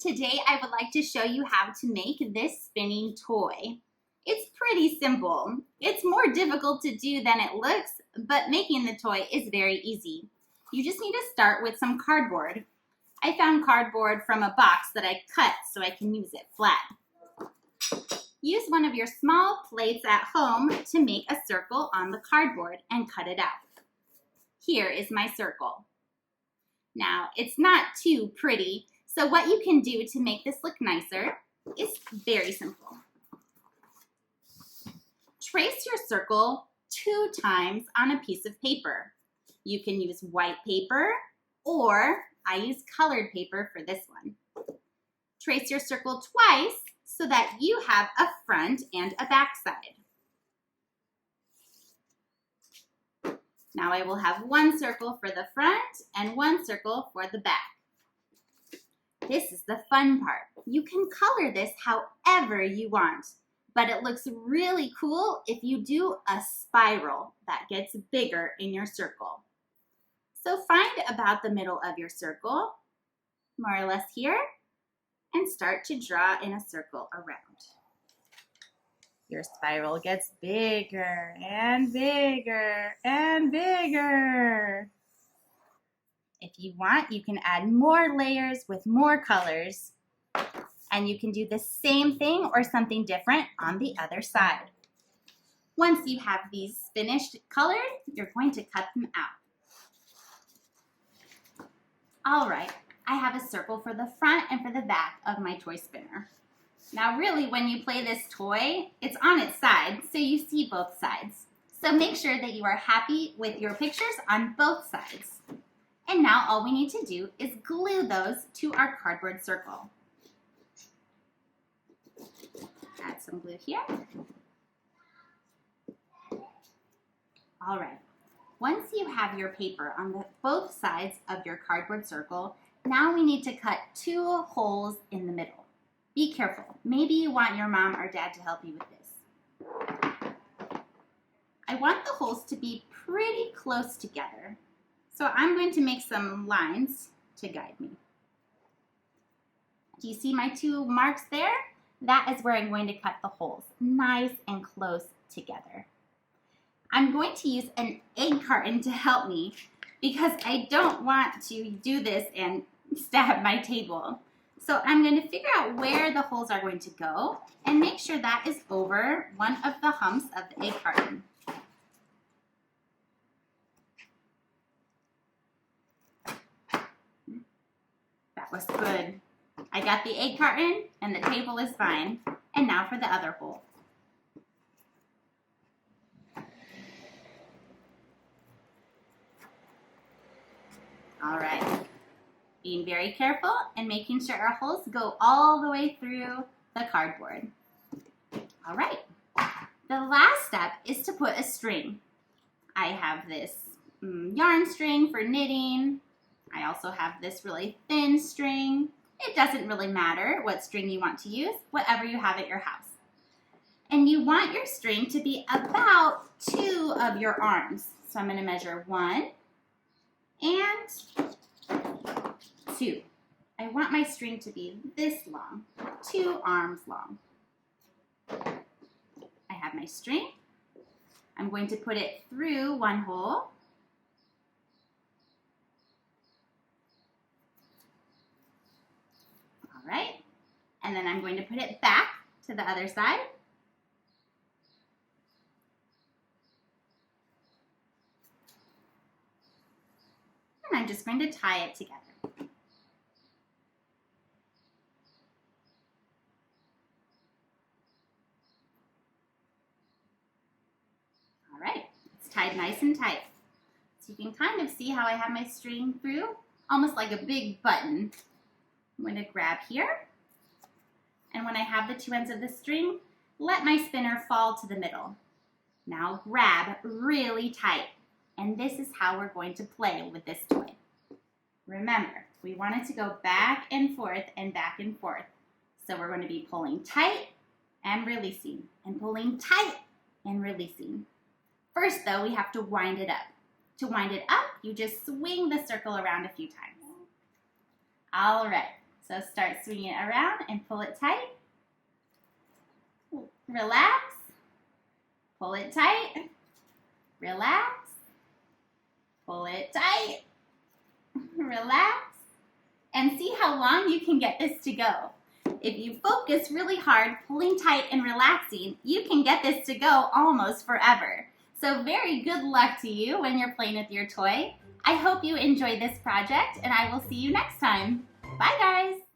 Today I would like to show you how to make this spinning toy. It's pretty simple. It's more difficult to do than it looks, but making the toy is very easy. You just need to start with some cardboard. I found cardboard from a box that I cut so I can use it flat. Use one of your small plates at home to make a circle on the cardboard and cut it out. Here is my circle. Now, it's not too pretty, so what you can do to make this look nicer is very simple. Trace your circle 2 times on a piece of paper. You can use white paper, or I use colored paper for this one. Trace your circle twice so that you have a front and a back side. Now I will have one circle for the front and one circle for the back. This is the fun part. You can color this however you want, but it looks really cool if you do a spiral that gets bigger in your circle. So find about the middle of your circle, more or less here, and start to draw in a circle around. Your spiral gets bigger and bigger and bigger. If you want, you can add more layers with more colors, and you can do the same thing or something different on the other side. Once you have these finished colored, you're going to cut them out. All right, I have a circle for the front and for the back of my toy spinner. Now really, when you play this toy, it's on its side, so you see both sides. So make sure that you are happy with your pictures on both sides. And now all we need to do is glue those to our cardboard circle. Add some glue here. All right. Once you have your paper on both sides of your cardboard circle, now we need to cut 2 holes in the middle. Be careful. Maybe you want your mom or dad to help you with this. I want the holes to be pretty close together. So I'm going to make some lines to guide me. Do you see my 2 marks there? That is where I'm going to cut the holes, nice and close together. I'm going to use an egg carton to help me because I don't want to do this and stab my table. So I'm going to figure out where the holes are going to go and make sure that is over one of the humps of the egg carton. That was good. I got the egg carton and the table is fine. And now for the other hole. All right. Being very careful and making sure our holes go all the way through the cardboard. All right. The last step is to put a string. I have this yarn string for knitting. I also have this really thin string. It doesn't really matter what string you want to use, whatever you have at your house. And you want your string to be about 2 of your arms. So I'm going to measure 1 and 2. I want my string to be this long, 2 arms long. I have my string. I'm going to put it through one hole. All right. And then I'm going to put it back to the other side. And I'm just going to tie it together. All right, it's tied nice and tight. So you can kind of see how I have my string through, almost like a big button. I'm going to grab here, and when I have the 2 ends of the string, let my spinner fall to the middle. Now grab really tight, and this is how we're going to play with this toy. Remember, we want it to go back and forth and back and forth. So we're going to be pulling tight and releasing, and pulling tight and releasing. First though, we have to wind it up. To wind it up, you just swing the circle around a few times. All right, So start swinging it around and pull it tight. Relax. Pull it tight. Relax. Pull it tight. Relax. And see how long you can get this to go. If you focus really hard, pulling tight and relaxing, you can get this to go almost forever. So very good luck to you when you're playing with your toy. I hope you enjoyed this project, and I will see you next time. Bye, guys.